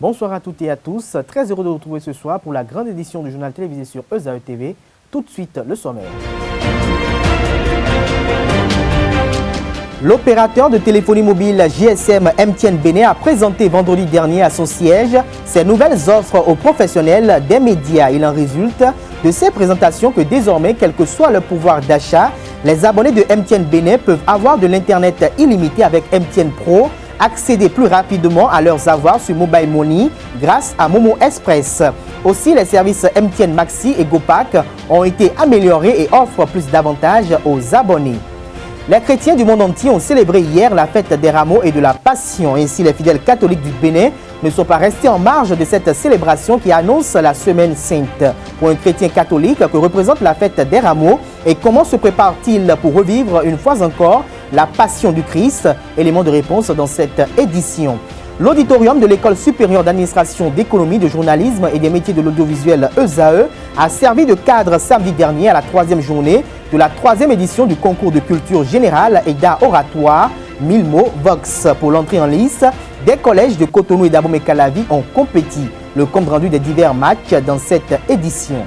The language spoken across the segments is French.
Bonsoir à toutes et à tous. Très heureux de vous retrouver ce soir pour la grande édition du journal télévisé sur ESAE TV. Tout de suite, le sommaire. L'opérateur de téléphonie mobile GSM MTN Bénin a présenté vendredi dernier à son siège ses nouvelles offres aux professionnels des médias. Il en résulte de ces présentations que désormais, quel que soit le pouvoir d'achat, les abonnés de MTN Bénin peuvent avoir de l'Internet illimité avec MTN Pro, accéder plus rapidement à leurs avoirs sur Mobile Money grâce à Momo Express. Aussi, les services MTN Maxi et GoPack ont été améliorés et offrent plus d'avantages aux abonnés. Les chrétiens du monde entier ont célébré hier la fête des rameaux et de la Passion. Ainsi, les fidèles catholiques du Bénin ne sont pas restés en marge de cette célébration qui annonce la Semaine Sainte. Pour un chrétien catholique, que représente la fête des rameaux et comment se prépare-t-il pour revivre une fois encore la Passion du Christ? Élément de réponse dans cette édition. L'auditorium de l'École supérieure d'administration d'économie, de journalisme et des métiers de l'audiovisuel ESAE a servi de cadre samedi dernier à la 3e journée de la 3e édition du concours de culture générale et d'art oratoire 1000 mots Vox. Pour l'entrée en lice, des collèges de Cotonou et d'Abomey-Calavi ont compéti. Le compte rendu des divers matchs dans cette édition.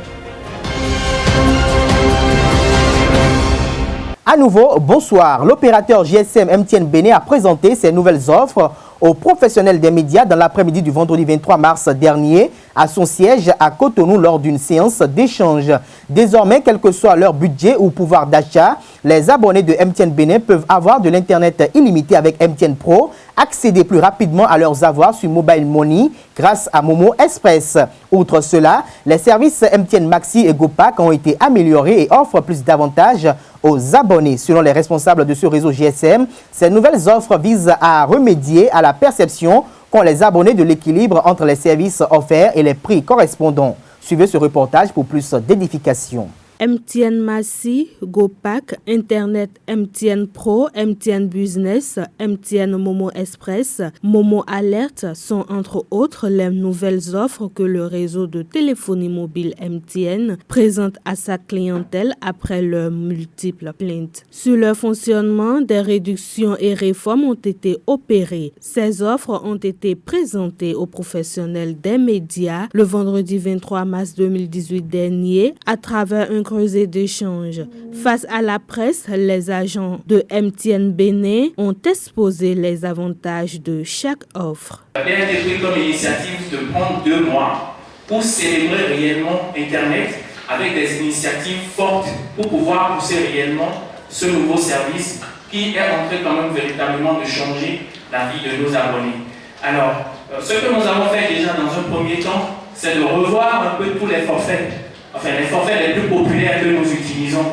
À nouveau, bonsoir. L'opérateur GSM MTN Bénin a présenté ses nouvelles offres aux professionnels des médias dans l'après-midi du vendredi 23 mars dernier à son siège à Cotonou lors d'une séance d'échange. Désormais, quel que soit leur budget ou pouvoir d'achat, les abonnés de MTN Bénin peuvent avoir de l'Internet illimité avec MTN Pro, accéder plus rapidement à leurs avoirs sur Mobile Money grâce à Momo Express. Outre cela, les services MTN Maxi et GoPack ont été améliorés et offrent plus d'avantages aux abonnés. Selon les responsables de ce réseau GSM, ces nouvelles offres visent à remédier à la perception qu'ont les abonnés de l'équilibre entre les services offerts et les prix correspondants. Suivez ce reportage pour plus d'édification. MTN Maxi, GoPack, Internet MTN Pro, MTN Business, MTN Momo Express, Momo Alert sont entre autres les nouvelles offres que le réseau de téléphonie mobile MTN présente à sa clientèle après leurs multiples plaintes. Sur leur fonctionnement, des réductions et réformes ont été opérées. Ces offres ont été présentées aux professionnels des médias le vendredi 23 mars 2018 dernier à travers un creusé d'échange. Face à la presse, les agents de MTN Bénin ont exposé les avantages de chaque offre. Il a bien été pris comme initiative de prendre 2 mois pour célébrer réellement Internet avec des initiatives fortes pour pouvoir pousser réellement ce nouveau service qui est en train quand même véritablement de changer la vie de nos abonnés. Alors, ce que nous avons fait déjà dans un premier temps, c'est de revoir un peu tous les forfaits. Enfin, les forfaits les plus populaires que nous utilisons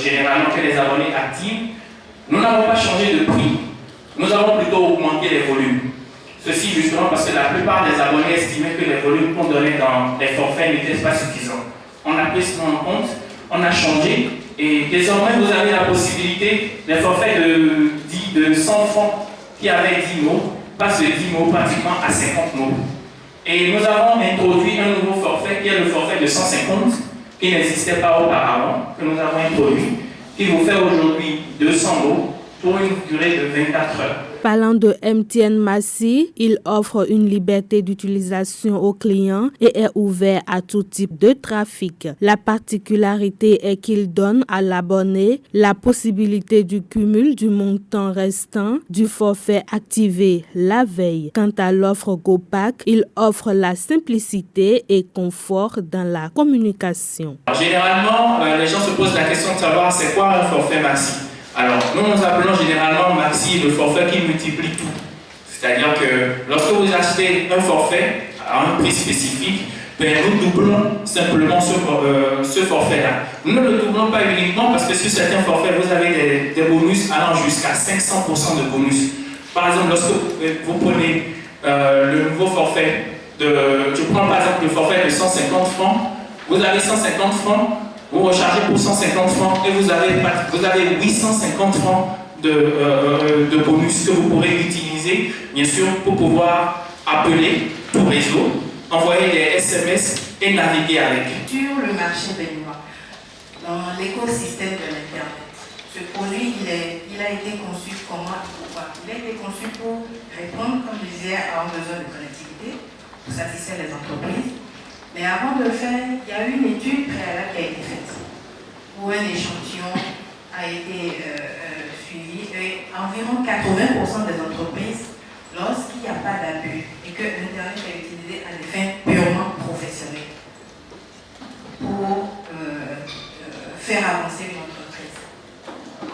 généralement, que les abonnés activent. Nous n'avons pas changé de prix, nous avons plutôt augmenté les volumes. Ceci justement parce que la plupart des abonnés estimaient que les volumes qu'on donnait dans les forfaits n'étaient pas suffisants. On a pris cela en compte, on a changé et désormais vous avez la possibilité, les forfaits de 100 francs qui avaient 10 mots, passent de 10 mots pratiquement à 50 mots. Et nous avons introduit un nouveau forfait qui est le forfait de 150 qui n'existait pas auparavant, que nous avons introduit, qui vous fait aujourd'hui 200 mots pour une durée de 24 heures. Parlant de MTN Maxi, il offre une liberté d'utilisation aux clients et est ouvert à tout type de trafic. La particularité est qu'il donne à l'abonné la possibilité du cumul du montant restant du forfait activé la veille. Quant à l'offre GoPack, il offre la simplicité et confort dans la communication. Généralement, les gens se posent la question de savoir c'est quoi un forfait Maxi. Alors, nous appelons généralement Maxi le forfait qui multiplie tout. C'est-à-dire que lorsque vous achetez un forfait à un prix spécifique, nous doublons simplement ce forfait-là. Nous ne le doublons pas uniquement parce que sur certains forfaits, vous avez des bonus allant jusqu'à 500% de bonus. Par exemple, lorsque vous prenez le nouveau forfait, je prends par exemple le forfait de 150 francs, vous avez 150 francs, vous rechargez pour 150 francs et vous avez 850 francs de bonus que vous pourrez utiliser, bien sûr, pour pouvoir appeler tout réseau, envoyer des SMS et naviguer avec. Sur le marché béninois, dans l'écosystème de l'Internet, ce produit, il a été conçu comment et pourquoi? Il a été conçu pour répondre, comme je disais, à un besoin de connectivité, pour satisfaire les entreprises. Mais avant de le faire, il y a eu une étude préalable qui a été faite, où un échantillon a été suivi et environ 80% des entreprises, lorsqu'il n'y a pas d'abus et que l'Internet est utilisé à des fins purement professionnelles pour faire avancer une entreprise,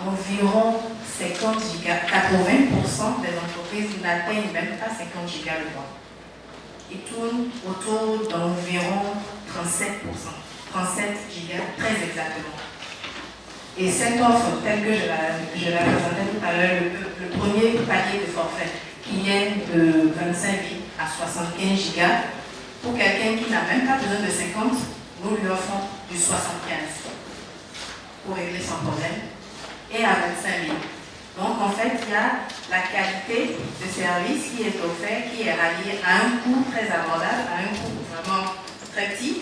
environ 50 gigas, 80% des entreprises n'atteignent même pas 50 gigas le mois. Ils tournent autour d'environ 37%, 37 gigas très exactement. Et cette offre, telle que je la présentais tout à l'heure, le premier palier de forfait, qui est de 25 à 75 gigas, pour quelqu'un qui n'a même pas besoin de 50, nous lui offrons du 75 pour régler son problème, et à 25 000. Donc en fait, il y a la qualité de service qui est offert, qui est ralliée à un coût très abordable, à un coût vraiment très petit,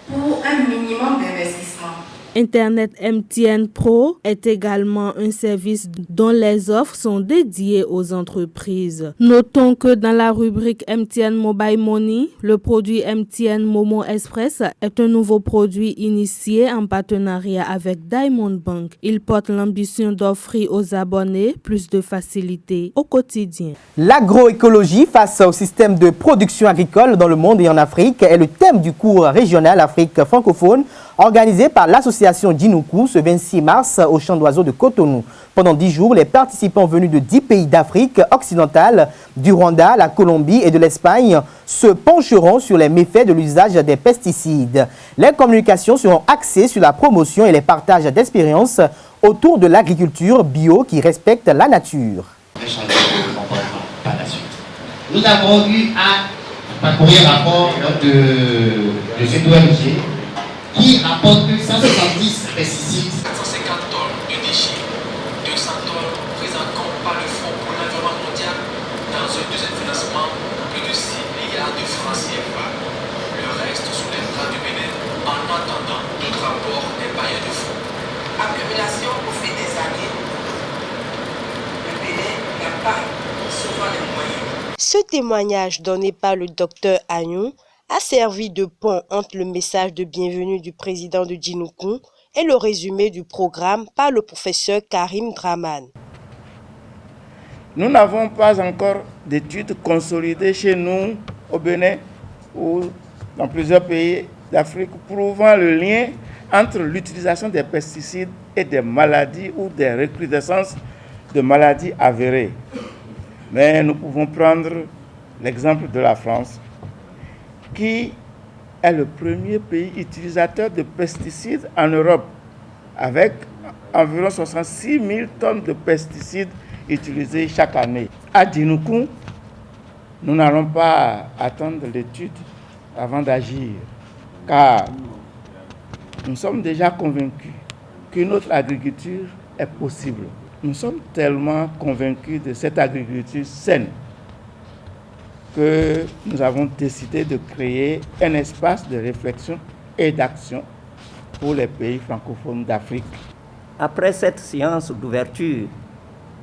pour un minimum d'investissement. Internet MTN Pro est également un service dont les offres sont dédiées aux entreprises. Notons que dans la rubrique MTN Mobile Money, le produit MTN Momo Express est un nouveau produit initié en partenariat avec Diamond Bank. Il porte l'ambition d'offrir aux abonnés plus de facilité au quotidien. L'agroécologie face au système de production agricole dans le monde et en Afrique est le thème du cours régional Afrique francophone organisé par l'association Djinoukou ce 26 mars au Champ d'Oiseaux de Cotonou. Pendant 10 jours, les participants venus de 10 pays d'Afrique occidentale, du Rwanda, la Colombie et de l'Espagne se pencheront sur les méfaits de l'usage des pesticides. Les communications seront axées sur la promotion et les partages d'expériences autour de l'agriculture bio qui respecte la nature. Nous avons eu à parcourir un rapport de cette ONG qui rapporte que 170 pesticides, 450 tonnes de déchets, 200 tonnes prises en compte par le Fonds pour l'environnement mondial dans un deuxième financement plus de 6 milliards de francs CFA. Le reste sous les bras du Bénin en attendant d'autres rapports des bailleurs de fonds. Accumulation au fil des années, le Bénin n'a pas souvent les moyens. Ce témoignage donné par le docteur Agnon a servi de pont entre le message de bienvenue du président de Djinoukou et le résumé du programme par le professeur Karim Draman. Nous n'avons pas encore d'études consolidées chez nous, au Bénin ou dans plusieurs pays d'Afrique, prouvant le lien entre l'utilisation des pesticides et des maladies ou des recrudescences de maladies avérées. Mais nous pouvons prendre l'exemple de la France, qui est le premier pays utilisateur de pesticides en Europe, avec environ 66 000 tonnes de pesticides utilisés chaque année. À Djinoukou, nous n'allons pas attendre l'étude avant d'agir, car nous sommes déjà convaincus que notre agriculture est possible. Nous sommes tellement convaincus de cette agriculture saine que nous avons décidé de créer un espace de réflexion et d'action pour les pays francophones d'Afrique. Après cette séance d'ouverture,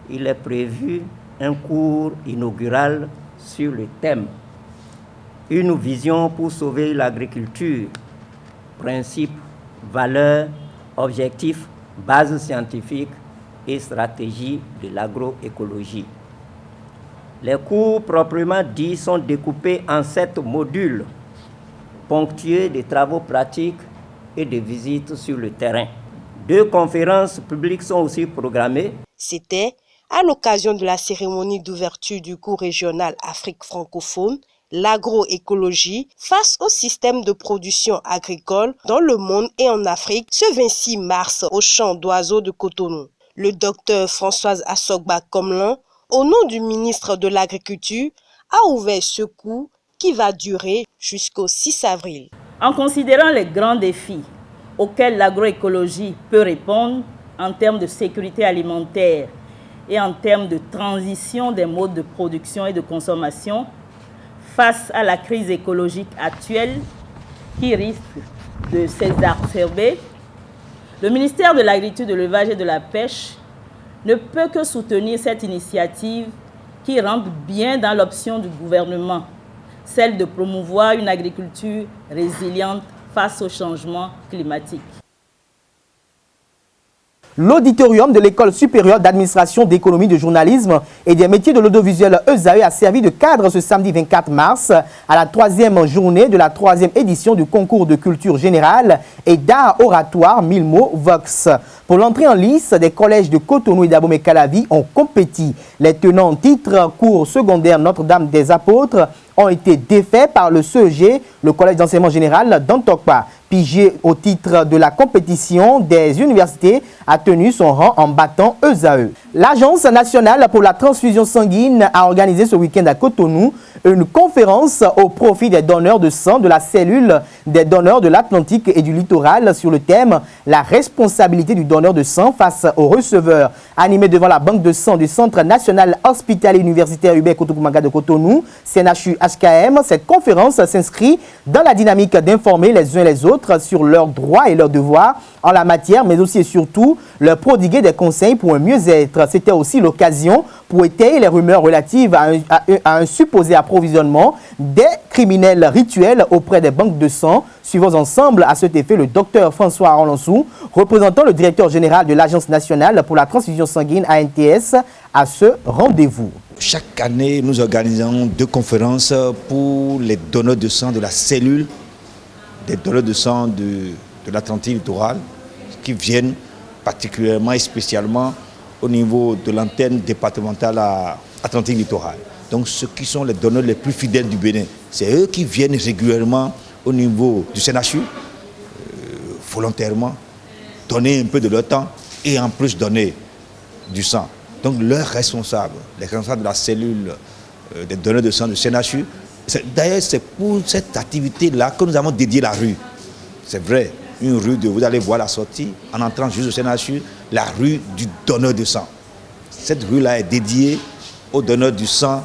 il est prévu un cours inaugural sur le thème « Une vision pour sauver l'agriculture, principes, valeurs, objectifs, bases scientifiques et stratégies de l'agroécologie ». Les cours proprement dits sont découpés en 7 modules, ponctués de travaux pratiques et de visites sur le terrain. 2 conférences publiques sont aussi programmées. C'était à l'occasion de la cérémonie d'ouverture du cours régional Afrique francophone, l'agroécologie face au système de production agricole dans le monde et en Afrique ce 26 mars au Champ d'Oiseaux de Cotonou. Le docteur Françoise Assogba Komlan, au nom du ministre de l'Agriculture, a ouvert ce cours qui va durer jusqu'au 6 avril. En considérant les grands défis auxquels l'agroécologie peut répondre en termes de sécurité alimentaire et en termes de transition des modes de production et de consommation face à la crise écologique actuelle qui risque de s'exacerber, le ministère de l'Agriculture, de l'Élevage et de la Pêche ne peut que soutenir cette initiative qui rentre bien dans l'option du gouvernement, celle de promouvoir une agriculture résiliente face au changement climatique. L'auditorium de l'École supérieure d'administration, d'économie, de journalisme et des métiers de l'audiovisuel ESAE a servi de cadre ce samedi 24 mars à la 3e journée de la 3e édition du concours de culture générale et d'art oratoire 1000 mots Vox. Pour l'entrée en lice, des collèges de Cotonou et d'Abomey-Calavi ont compétit. Les tenants en titre cours secondaire Notre-Dame des Apôtres ont été défaits par le CEG, le collège d'enseignement général d'Antokpa. Pigé au titre de la compétition des universités a tenu son rang en battant ESAE. L'Agence nationale pour la transfusion sanguine a organisé ce week-end à Cotonou une conférence au profit des donneurs de sang de la cellule des donneurs de l'Atlantique et du littoral sur le thème « La responsabilité du donneur de sang face au receveur ». Animé devant la banque de sang du Centre national hospitalier universitaire Hubert Kotokoumanga de Cotonou, CNHU-HKM, cette conférence s'inscrit dans la dynamique d'informer les uns les autres sur leurs droits et leurs devoirs en la matière, mais aussi et surtout leur prodiguer des conseils pour un mieux-être. C'était aussi l'occasion pour étayer les rumeurs relatives à un supposé approvisionnement des criminels rituels auprès des banques de sang. Suivons ensemble à cet effet le docteur François Arolansou, représentant le directeur général de l'Agence nationale pour la transfusion sanguine ANTS, à ce rendez-vous. Chaque année, nous organisons 2 conférences pour les donneurs de sang de la cellule des donneurs de sang de l'Atlantique littoral qui viennent particulièrement et spécialement au niveau de l'antenne départementale à Atlantique littoral. Donc ceux qui sont les donneurs les plus fidèles du Bénin, c'est eux qui viennent régulièrement au niveau du CNHU, volontairement, donner un peu de leur temps et en plus donner du sang. Donc leurs responsables, les responsables de la cellule des donneurs de sang du CNHU, d'ailleurs c'est pour cette activité-là que nous avons dédié la rue. C'est vrai, une rue de, vous allez voir la sortie, en entrant juste au CNHU, la rue du donneur de sang. Cette rue-là est dédiée aux donneurs du sang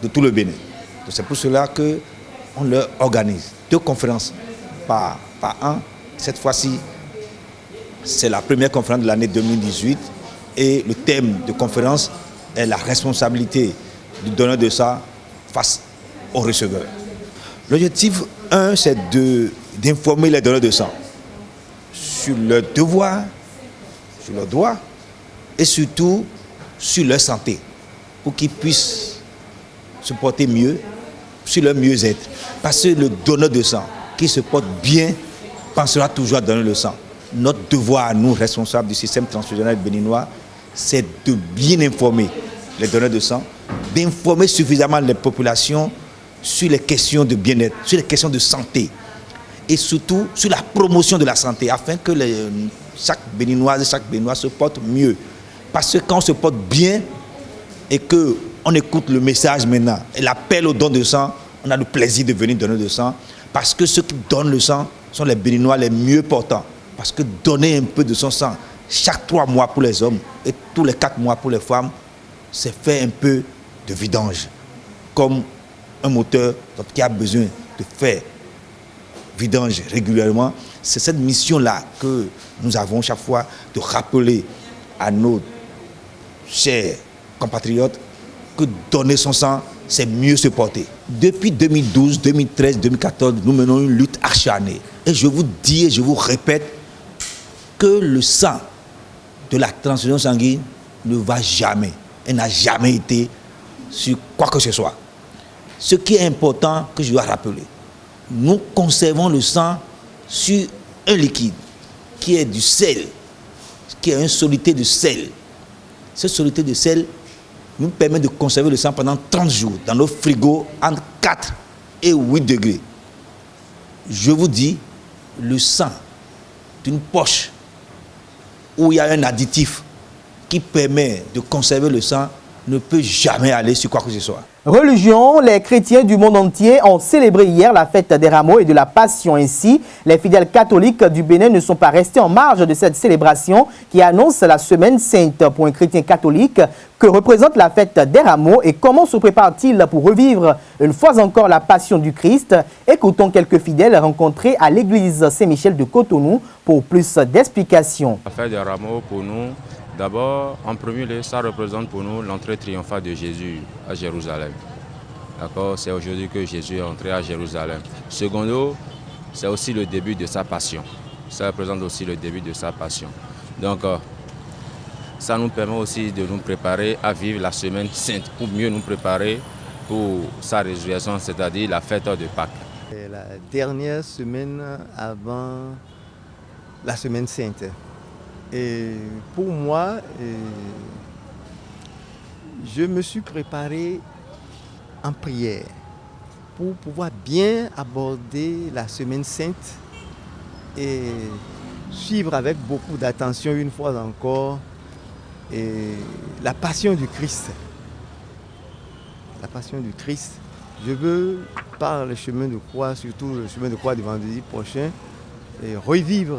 de tout le Bénin. C'est pour cela qu'on leur organise 2 conférences par an. Cette fois-ci, c'est la première conférence de l'année 2018 et le thème de conférence est la responsabilité du donneur de sang face au receveur. L'objectif 1, c'est d'informer les donneurs de sang sur leurs devoirs, sur leurs droits et surtout sur leur santé pour qu'ils puissent se porter mieux, sur leur mieux-être. Parce que le donneur de sang qui se porte bien pensera toujours à donner le sang. Notre devoir à nous, responsables du système transfusionnel béninois, c'est de bien informer les donneurs de sang, d'informer suffisamment les populations sur les questions de bien-être, sur les questions de santé et surtout sur la promotion de la santé afin que chaque Béninoise et chaque Béninois se porte mieux. Parce que quand on se porte bien et qu'on écoute le message maintenant et l'appel au don de sang, on a le plaisir de venir donner du sang parce que ceux qui donnent le sang sont les Béninois les mieux portants. Parce que donner un peu de son sang chaque 3 mois pour les hommes et tous les 4 mois pour les femmes, c'est faire un peu de vidange. Comme un moteur qui a besoin de faire vidange régulièrement, c'est cette mission-là que nous avons chaque fois de rappeler à nos chers compatriotes que donner son sang, c'est mieux se porter. Depuis 2012, 2013, 2014, nous menons une lutte acharnée. Et je vous dis et je vous répète que le sang de la transfusion sanguine ne va jamais, et n'a jamais été sur quoi que ce soit. Ce qui est important que je dois rappeler, nous conservons le sang sur un liquide qui est du sel, qui est une soluté de sel. Cette soluté de sel nous permet de conserver le sang pendant 30 jours dans nos frigos entre 4 et 8 degrés. Je vous dis, le sang d'une poche où il y a un additif qui permet de conserver le sang ne peut jamais aller sur quoi que ce soit. Religion, les chrétiens du monde entier ont célébré hier la fête des Rameaux et de la Passion. Ainsi, les fidèles catholiques du Bénin ne sont pas restés en marge de cette célébration qui annonce la semaine sainte. Pour un chrétien catholique, que représente la fête des Rameaux et comment se prépare-t-il pour revivre une fois encore la Passion du Christ? Écoutons quelques fidèles rencontrés à l'église Saint-Michel de Cotonou pour plus d'explications. La fête des Rameaux pour nous, d'abord, en premier lieu, ça représente pour nous l'entrée triomphale de Jésus à Jérusalem. D'accord, c'est aujourd'hui que Jésus est entré à Jérusalem. Secondo, c'est aussi le début de sa passion. Ça représente aussi le début de sa passion. Donc, ça nous permet aussi de nous préparer à vivre la semaine sainte, pour mieux nous préparer pour sa résurrection, c'est-à-dire la fête de Pâques. La dernière semaine avant la semaine sainte. Et pour moi, je me suis préparé en prière pour pouvoir bien aborder la semaine sainte et suivre avec beaucoup d'attention une fois encore la passion du Christ. La passion du Christ. Je veux, par le chemin de croix, surtout le chemin de croix du vendredi prochain, revivre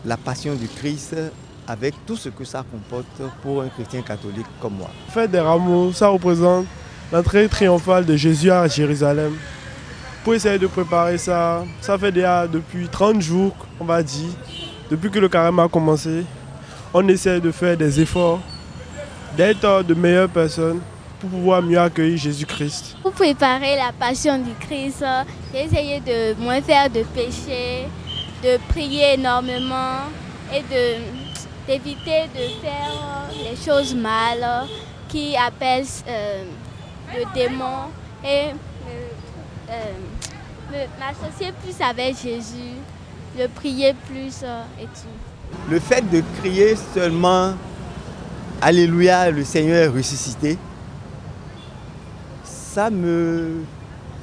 la passion du Christ avec tout ce que ça comporte pour un chrétien catholique comme moi. Fête des Rameaux, ça représente l'entrée triomphale de Jésus à Jérusalem. Pour essayer de préparer ça, ça fait déjà depuis 30 jours, on va dire, depuis que le carême a commencé, on essaie de faire des efforts, d'être de meilleures personnes pour pouvoir mieux accueillir Jésus-Christ. Pour préparer la passion du Christ, j'ai essayé de moins faire de péché, de prier énormément et d'éviter de faire les choses mal qui appellent le démon et m'associer plus avec Jésus, de prier plus et tout. Le fait de crier seulement « Alléluia, le Seigneur est ressuscité », ça me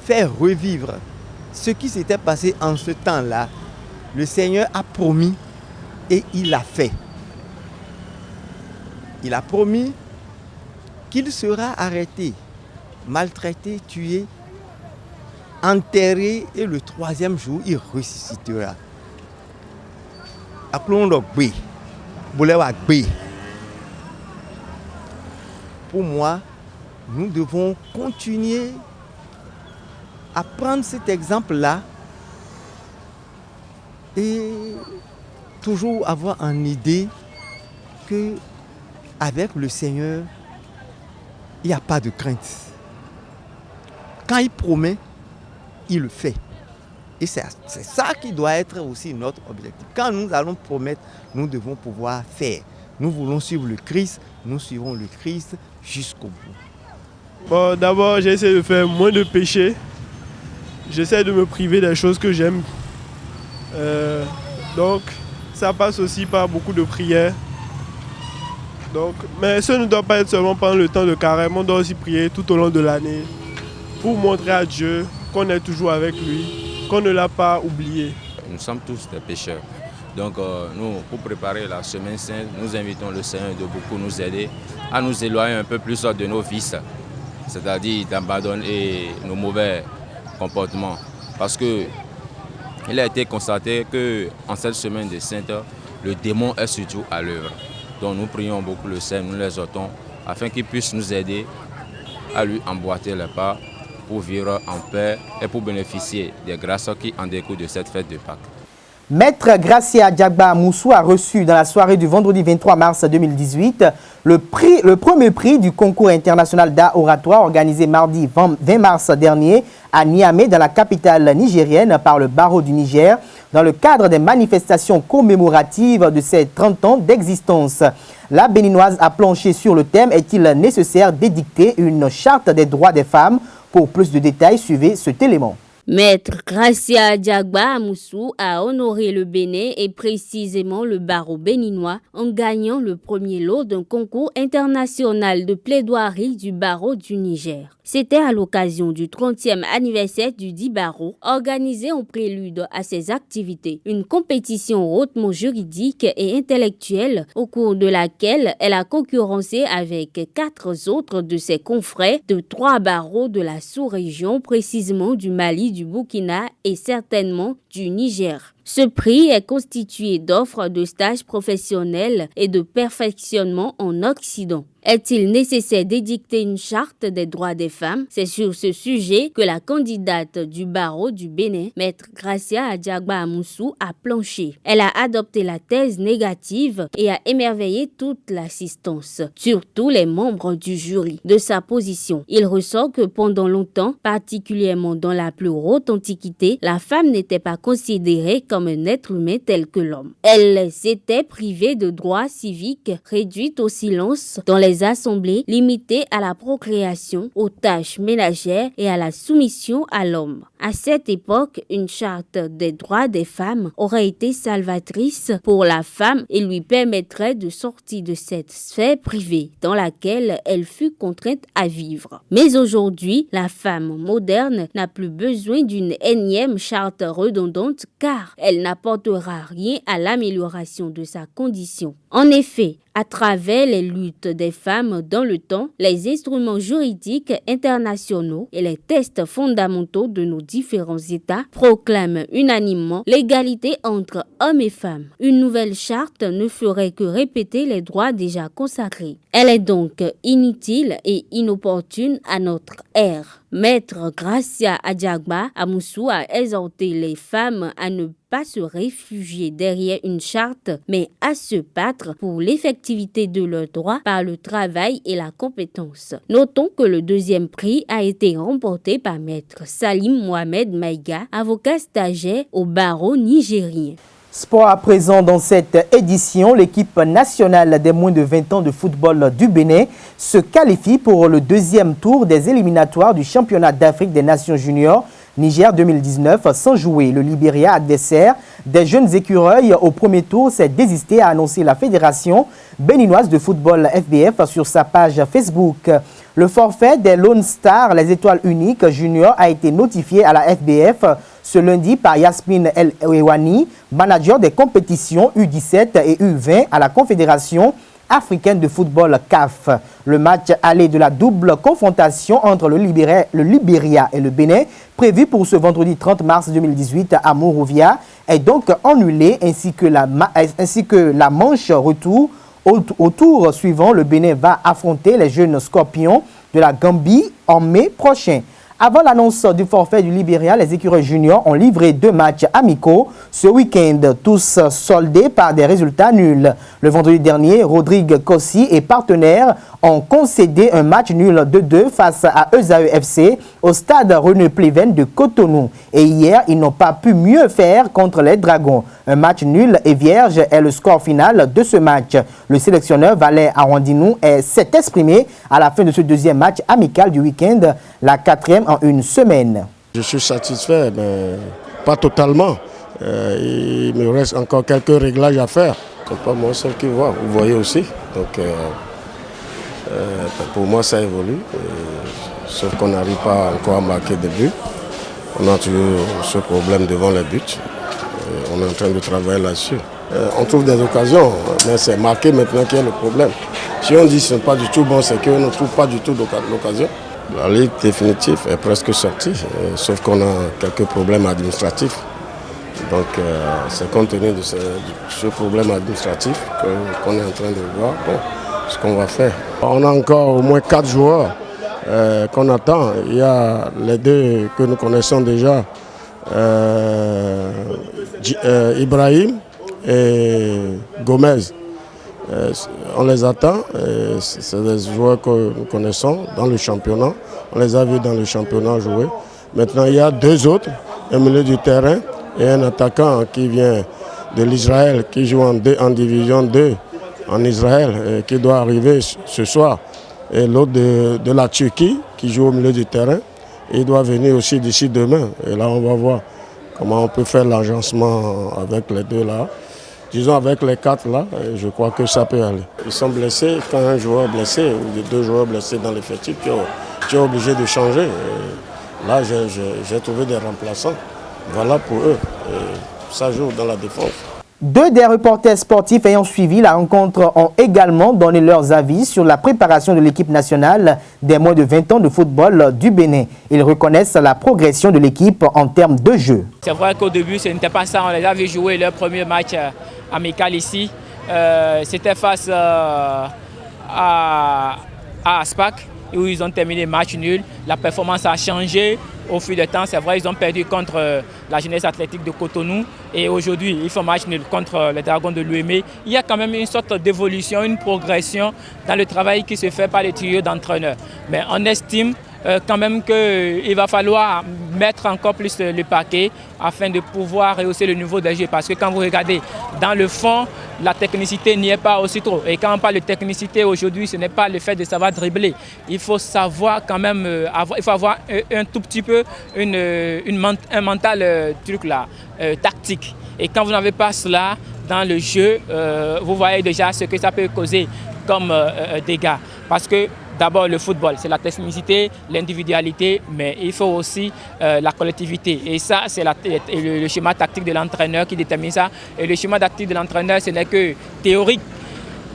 fait revivre ce qui s'était passé en ce temps-là. Le Seigneur a promis et il l'a fait. Il a promis qu'il sera arrêté, maltraité, tué, enterré et le troisième jour, il ressuscitera. Pour moi, nous devons continuer à prendre cet exemple-là et toujours avoir en idée qu'avec le Seigneur, il n'y a pas de crainte. Quand il promet, il le fait. Et c'est ça qui doit être aussi notre objectif. Quand nous allons promettre, nous devons pouvoir faire. Nous voulons suivre le Christ, nous suivons le Christ jusqu'au bout. Bon, d'abord, j'essaie de faire moins de péché. J'essaie de me priver des choses que j'aime. Donc, ça passe aussi par beaucoup de prières. Donc, mais ça ne doit pas être seulement pendant le temps de carême. On doit aussi prier tout au long de l'année pour montrer à Dieu qu'on est toujours avec lui, qu'on ne l'a pas oublié. Nous sommes tous des pécheurs. Donc nous, pour préparer la semaine sainte, nous invitons le Seigneur de beaucoup nous aider à nous éloigner un peu plus de nos vices, c'est-à-dire d'abandonner nos mauvais comportements. Parce qu'il a été constaté qu'en cette semaine de Sainte, le démon est surtout à l'œuvre. Donc nous prions beaucoup le Seigneur, nous l'exhortons, afin qu'il puisse nous aider à lui emboîter les pas pour vivre en paix et pour bénéficier des grâces qui en découlent de cette fête de Pâques. Maître Gracia Diagba Moussou a reçu dans la soirée du vendredi 23 mars 2018 le premier prix du concours international d'art oratoire organisé mardi 20 mars dernier à Niamey, dans la capitale nigérienne, par le barreau du Niger, dans le cadre des manifestations commémoratives de ses 30 ans d'existence. La Béninoise a planché sur le thème « Est-il nécessaire d'édicter une charte des droits des femmes ?» Pour plus de détails, suivez cet élément. Maître Gracia Diagba Moussou a honoré le Bénin et précisément le barreau béninois en gagnant le premier lot d'un concours international de plaidoirie du barreau du Niger. C'était à l'occasion du 30e anniversaire du dit barreau, organisé en prélude à ses activités. Une compétition hautement juridique et intellectuelle au cours de laquelle elle a concurrencé avec 4 autres de ses confrères de 3 barreaux de la sous-région, précisément du Mali, du Burkina et certainement du Niger. Ce prix est constitué d'offres de stages professionnels et de perfectionnement en Occident. Est-il nécessaire d'édicter une charte des droits des femmes? C'est sur ce sujet que la candidate du barreau du Bénin, Maître Gracia Adiagba Amoussou, a planché. Elle a adopté la thèse négative et a émerveillé toute l'assistance, surtout les membres du jury. De sa position, il ressort que pendant longtemps, particulièrement dans la plus haute antiquité, la femme n'était pas considérée comme un être humain tel que l'homme. Elle s'était privée de droits civiques, réduite au silence dans les assemblées, limitées à la procréation, aux tâches ménagères et à la soumission à l'homme. À cette époque, une charte des droits des femmes aurait été salvatrice pour la femme et lui permettrait de sortir de cette sphère privée dans laquelle elle fut contrainte à vivre. Mais aujourd'hui, la femme moderne n'a plus besoin d'une énième charte redondante car elle n'apportera rien à l'amélioration de sa condition. En effet, à travers les luttes des femmes dans le temps, les instruments juridiques internationaux et les tests fondamentaux de nos différents États proclament unanimement l'égalité entre hommes et femmes. Une nouvelle charte ne ferait que répéter les droits déjà consacrés. Elle est donc inutile et inopportune à notre ère. Maître Gracia Adiagba Amoussou a exhorté les femmes à ne pas se réfugier derrière une charte, mais à se battre pour l'effectivité de leurs droits par le travail et la compétence. Notons que le deuxième prix a été remporté par Maître Salim Mohamed Maïga, avocat stagiaire au barreau nigérien. Sport à présent dans cette édition, l'équipe nationale des moins de 20 ans de football du Bénin se qualifie pour le deuxième tour des éliminatoires du championnat d'Afrique des Nations Juniors Niger 2019 sans jouer. Le Libéria, adversaire des jeunes écureuils au premier tour, s'est désisté, a annoncé la Fédération béninoise de football FBF sur sa page Facebook. Le forfait des Lone Stars, les étoiles uniques juniors, a été notifié à la FBF ce lundi par Yasmine El Ewani, manager des compétitions U17 et U20 à la Confédération africaine de football CAF. Le match aller de la double confrontation entre le Libéria et le Bénin, prévu pour ce vendredi 30 mars 2018 à Monrovia, est donc annulé, ainsi que la manche retour. Au tour suivant, le Bénin va affronter les jeunes Scorpions de la Gambie en mai prochain. Avant l'annonce du forfait du Libéria, les écureuils juniors ont livré 2 matchs amicaux ce week-end, tous soldés par des résultats nuls. Le vendredi dernier, Rodrigue Kossi et partenaires ont concédé un match nul 2-2 face à Esaü FC au stade René Pleven de Cotonou. Et hier, ils n'ont pas pu mieux faire contre les Dragons. Un match nul et vierge est le score final de ce match. Le sélectionneur Valère Arandinou s'est exprimé à la fin de ce deuxième match amical du week-end, la 4e en une semaine. Je suis satisfait, mais pas totalement. Il me reste encore quelques réglages à faire. Ce n'est pas moi seul qui vois, vous voyez aussi. Donc pour moi ça évolue, sauf qu'on n'arrive pas encore à marquer des buts. On a toujours ce problème devant les buts. On est en train de travailler là-dessus. On trouve des occasions, mais c'est marqué maintenant qu'il y a le problème. Si on dit que ce n'est pas du tout bon, c'est qu'on ne trouve pas du tout l'occasion. La ligue définitive est presque sortie, sauf qu'on a quelques problèmes administratifs. Donc c'est compte tenu de ce problème administratif qu'on est en train de voir ce qu'on va faire. On a encore au moins 4 joueurs qu'on attend. Il y a les 2 que nous connaissons déjà, Ibrahim et Gomez. On les attend, c'est des joueurs que nous connaissons dans le championnat. On les a vus dans le championnat jouer. Maintenant, il y a 2 autres, un milieu du terrain et un attaquant qui vient de l'Israël, qui joue en division 2 en Israël, et qui doit arriver ce soir. Et l'autre de la Turquie, qui joue au milieu du terrain, il doit venir aussi d'ici demain. Et là, on va voir comment on peut faire l'agencement avec les 2 là. Disons avec les 4 là, je crois que ça peut aller. Ils sont blessés. Quand un joueur est blessé ou 2 joueurs blessés dans l'effectif, tu es obligé de changer. Et là, j'ai trouvé des remplaçants. Voilà pour eux. Et ça joue dans la défense. Deux des reporters sportifs ayant suivi la rencontre ont également donné leurs avis sur la préparation de l'équipe nationale des moins de 20 ans de football du Bénin. Ils reconnaissent la progression de l'équipe en termes de jeu. C'est vrai qu'au début, ce n'était pas ça. On les avait joué leur premier match amical ici. C'était face à Aspac, où ils ont terminé match nul. La performance a changé au fil du temps. C'est vrai, ils ont perdu contre la jeunesse athlétique de Cotonou. Et aujourd'hui, ils font match nul contre les Dragons de l'UEME. Il y a quand même une sorte d'évolution, une progression dans le travail qui se fait par les trio d'entraîneurs. Mais on estime quand même qu'il va falloir mettre encore plus le paquet afin de pouvoir rehausser le niveau de jeu. Parce que quand vous regardez dans le fond, la technicité n'y est pas aussi trop. Et quand on parle de technicité aujourd'hui, ce n'est pas le fait de savoir dribbler. Il faut savoir quand même, il faut avoir un tout petit peu un mental truc là, tactique. Et quand vous n'avez pas cela dans le jeu, vous voyez déjà ce que ça peut causer comme dégâts. Parce que d'abord, le football, c'est la technicité, l'individualité, mais il faut aussi la collectivité. Et ça, c'est le schéma tactique de l'entraîneur qui détermine ça. Et le schéma tactique de l'entraîneur, ce n'est que théorique.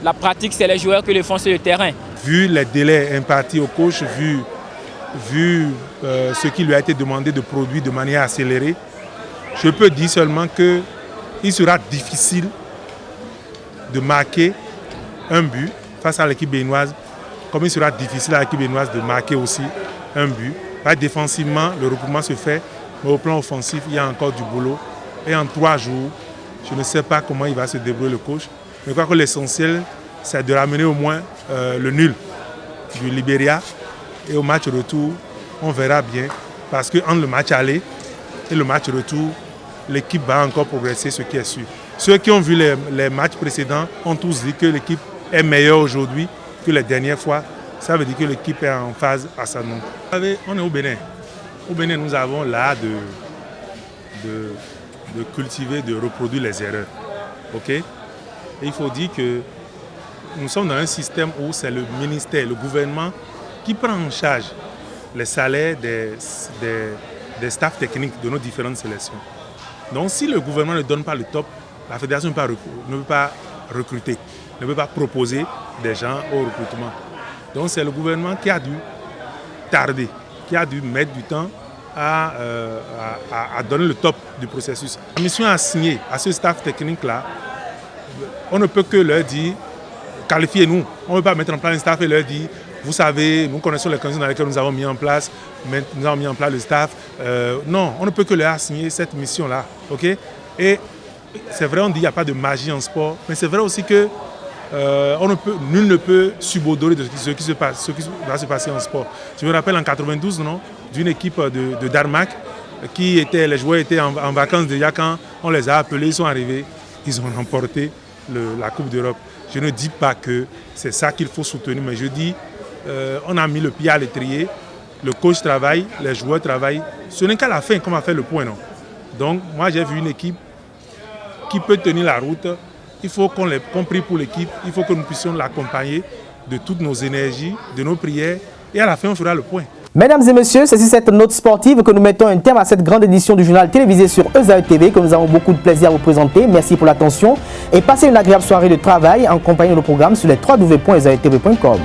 La pratique, c'est les joueurs qui le font sur le terrain. Vu les délais impartis au coach, vu ce qui lui a été demandé de produire de manière accélérée, je peux dire seulement qu'il sera difficile de marquer un but face à l'équipe béninoise, comme il sera difficile à l'équipe béninoise de marquer aussi un but. Défensivement, le regroupement se fait, mais au plan offensif, il y a encore du boulot. Et en 3 jours, je ne sais pas comment il va se débrouiller le coach. Mais je crois que l'essentiel, c'est de ramener au moins le nul du Libéria. Et au match retour, on verra bien. Parce qu'entre le match aller et le match retour, l'équipe va encore progresser, ce qui est sûr. Ceux qui ont vu les matchs précédents ont tous dit que l'équipe est meilleure aujourd'hui que les dernières fois. Ça veut dire que l'équipe est en phase ascendante. Vous savez, on est au Bénin. Au Bénin, nous avons l'art de cultiver, de reproduire les erreurs. OK? Et il faut dire que nous sommes dans un système où c'est le ministère, le gouvernement qui prend en charge les salaires des staffs techniques de nos différentes sélections. Donc si le gouvernement ne donne pas le top, la fédération ne peut pas recruter, ne peut pas proposer des gens au recrutement. Donc c'est le gouvernement qui a dû tarder, qui a dû mettre du temps à donner le top du processus. La mission assignée à ce staff technique-là, on ne peut que leur dire, qualifiez-nous. On ne peut pas mettre en place un staff et leur dire, vous savez, nous connaissons les conditions dans lesquelles nous avons mis en place, nous avons mis en place le staff. Non, on ne peut que leur assigner cette mission-là. Okay? Et c'est vrai, on dit qu'il n'y a pas de magie en sport, mais c'est vrai aussi que nul ne peut subodérer de ce qui va se passer en sport. Je me rappelle en 92, d'une équipe de Darmac, les joueurs étaient en vacances déjà quand on les a appelés, ils sont arrivés, ils ont remporté la Coupe d'Europe. Je ne dis pas que c'est ça qu'il faut soutenir, mais je dis on a mis le pied à l'étrier, le coach travaille, les joueurs travaillent. Ce n'est qu'à la fin qu'on va faire le point, non. Donc moi j'ai vu une équipe qui peut tenir la route. Il faut qu'on prie pour l'équipe, il faut que nous puissions l'accompagner de toutes nos énergies, de nos prières, et à la fin on fera le point. Mesdames et messieurs, c'est sur cette note sportive que nous mettons un terme à cette grande édition du journal télévisé sur ESAE TV que nous avons beaucoup de plaisir à vous présenter. Merci pour l'attention et passez une agréable soirée de travail en compagnie de nos programmes sur les www.esaetv.com.